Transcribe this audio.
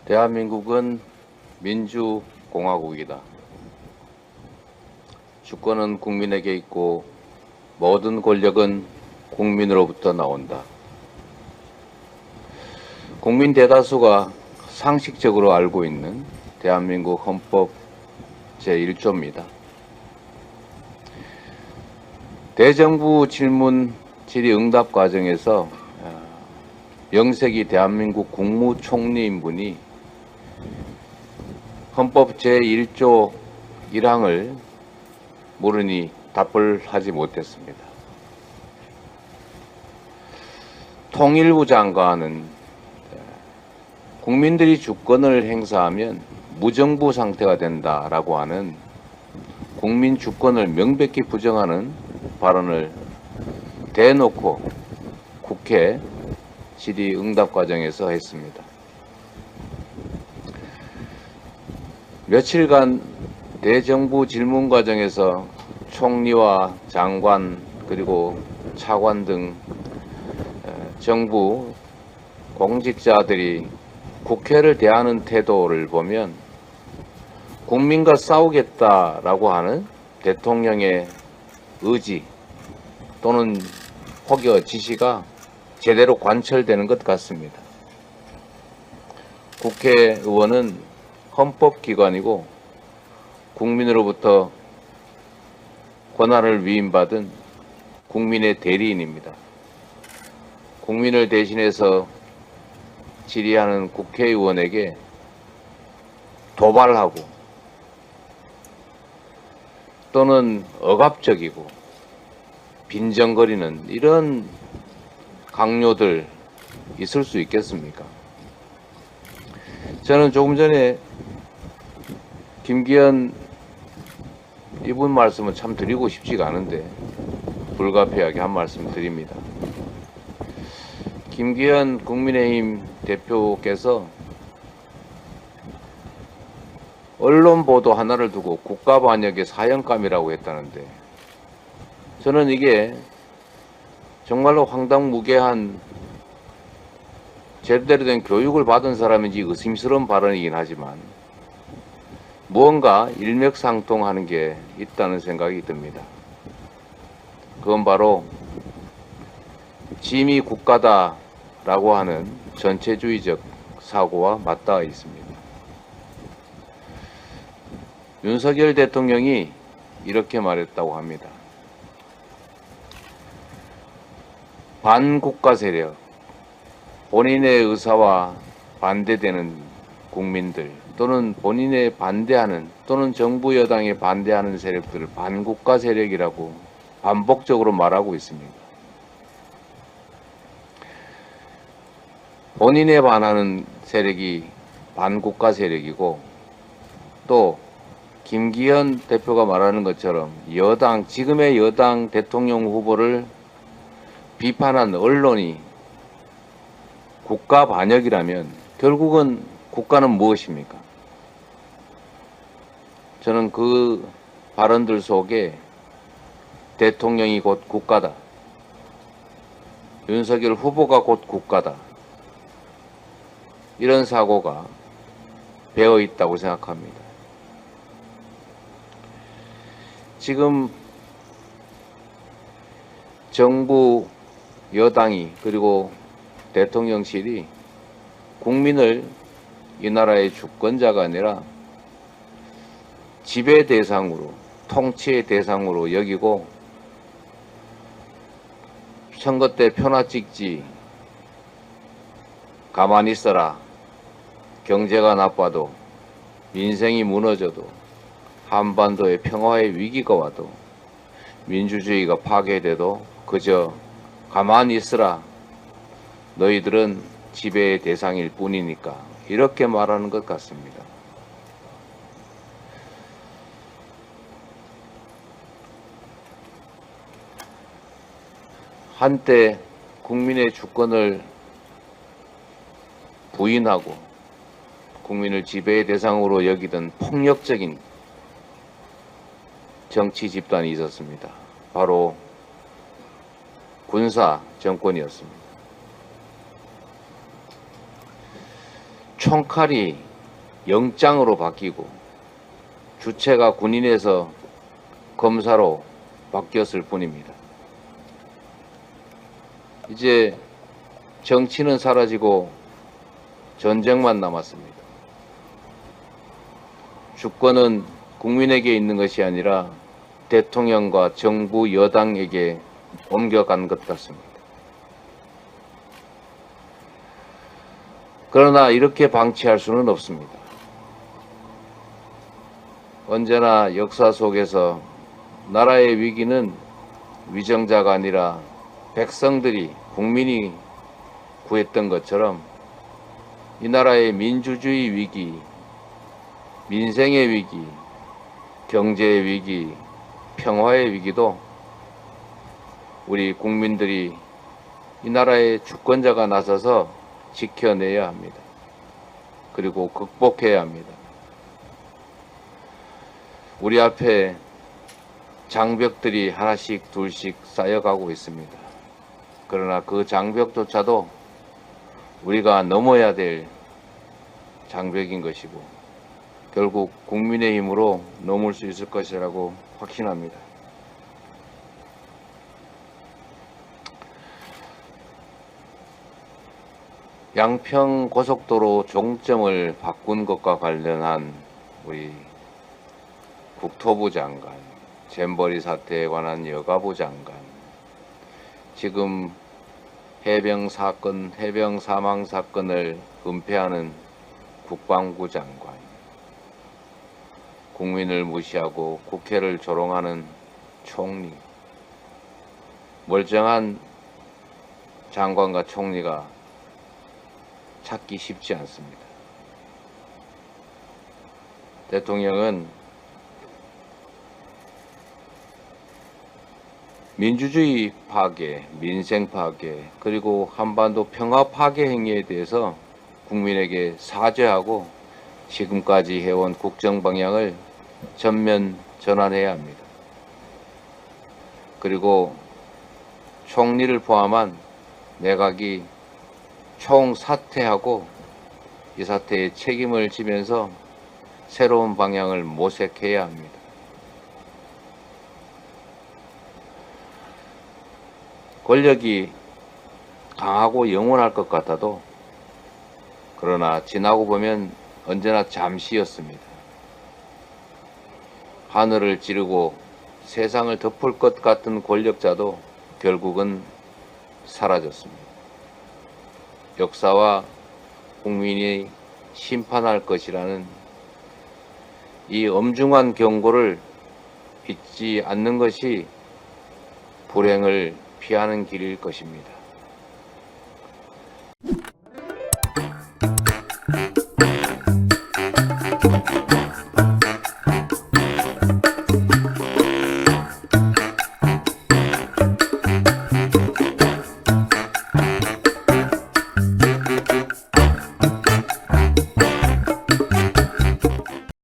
대한민국은 민주공화국이다. 주권은 국민에게 있고 모든 권력은 국민으로부터 나온다. 국민 대다수가 상식적으로 알고 있는 대한민국 헌법 제1조입니다. 대정부 질문 질의응답 과정에서 영세기 대한민국 국무총리인 분이 헌법 제1조 1항을 모르니 답을 하지 못했습니다. 통일부 장관은 국민들이 주권을 행사하면 무정부 상태가 된다라고 하는 국민 주권을 명백히 부정하는 발언을 대놓고 국회 질의응답 과정에서 했습니다. 며칠간 대정부 질문 과정에서 총리와 장관 그리고 차관 등 정부 공직자들이 국회를 대하는 태도를 보면 국민과 싸우겠다라고 하는 대통령의 의지 또는 혹여 지시가 제대로 관철되는 것 같습니다. 국회의원은 헌법기관이고 국민으로부터 권한을 위임받은 국민의 대리인입니다. 국민을 대신해서 질의하는 국회의원에게 도발하고 또는 억압적이고 빈정거리는 이런 강요들 있을 수 있겠습니까? 저는 조금 전에 김기현 이분 말씀은 참 드리고 싶지가 않은데 불가피하게 한 말씀 드립니다. 김기현 국민의힘 대표께서 언론 보도 하나를 두고 국가 반역의 사형감이라고 했다는데 저는 이게 정말로 황당무계한 제대로 된 교육을 받은 사람인지 의심스러운 발언이긴 하지만 무언가 일맥상통하는 게 있다는 생각이 듭니다. 그건 바로 짐이 국가다라고 하는 전체주의적 사고와 맞닿아 있습니다. 윤석열 대통령이 이렇게 말했다고 합니다. 반국가 세력, 본인의 의사와 반대되는 국민들 또는 본인의 반대하는 또는 정부 여당에 반대하는 세력들을 반국가 세력이라고 반복적으로 말하고 있습니다. 본인에 반하는 세력이 반국가 세력이고 또 김기현 대표가 말하는 것처럼 여당, 지금의 여당 대통령 후보를 비판한 언론이 국가 반역이라면 결국은 국가는 무엇입니까? 저는 그 발언들 속에 대통령이 곧 국가다. 윤석열 후보가 곧 국가다. 이런 사고가 배어 있다고 생각합니다. 지금 정부 여당이 그리고 대통령실이 국민을 이 나라의 주권자가 아니라 지배 대상으로 통치의 대상으로 여기고 선거 때 표나 찍지 가만히 있어라 경제가 나빠도 민생이 무너져도 한반도의 평화의 위기가 와도 민주주의가 파괴돼도 그저 가만히 있으라 너희들은 지배의 대상일 뿐이니까 이렇게 말하는 것 같습니다. 한때 국민의 주권을 부인하고 국민을 지배의 대상으로 여기던 폭력적인 정치 집단이 있었습니다. 바로 군사 정권이었습니다. 총칼이 영장으로 바뀌고 주체가 군인에서 검사로 바뀌었을 뿐입니다. 이제 정치는 사라지고 전쟁만 남았습니다. 주권은 국민에게 있는 것이 아니라 대통령과 정부 여당에게 옮겨간 것 같습니다. 그러나 이렇게 방치할 수는 없습니다. 언제나 역사 속에서 나라의 위기는 위정자가 아니라 백성들이, 국민이 구했던 것처럼 이 나라의 민주주의 위기, 민생의 위기, 경제의 위기, 평화의 위기도 우리 국민들이 이 나라의 주권자가 나서서 지켜내야 합니다. 그리고 극복해야 합니다. 우리 앞에 장벽들이 하나씩 둘씩 쌓여가고 있습니다. 그러나 그 장벽조차도 우리가 넘어야 될 장벽인 것이고 결국 국민의 힘으로 넘을 수 있을 것이라고 확신합니다. 양평 고속도로 종점을 바꾼 것과 관련한 우리 국토부 장관, 잼버리 사태에 관한 여가부 장관, 지금 해병 사망 사건을 은폐하는 국방부 장관, 국민을 무시하고 국회를 조롱하는 총리, 멀쩡한 장관과 총리가 찾기 쉽지 않습니다. 대통령은 민주주의 파괴, 민생 파괴, 그리고 한반도 평화 파괴 행위에 대해서 국민에게 사죄하고 지금까지 해온 국정 방향을 전면 전환해야 합니다. 그리고 총리를 포함한 내각이 총사퇴하고 이 사태에 책임을 지면서 새로운 방향을 모색해야 합니다. 권력이 강하고 영원할 것 같아도 그러나 지나고 보면 언제나 잠시였습니다. 하늘을 찌르고 세상을 덮을 것 같은 권력자도 결국은 사라졌습니다. 역사와 국민이 심판할 것이라는 이 엄중한 경고를 잊지 않는 것이 불행을 피하는 길일 것입니다.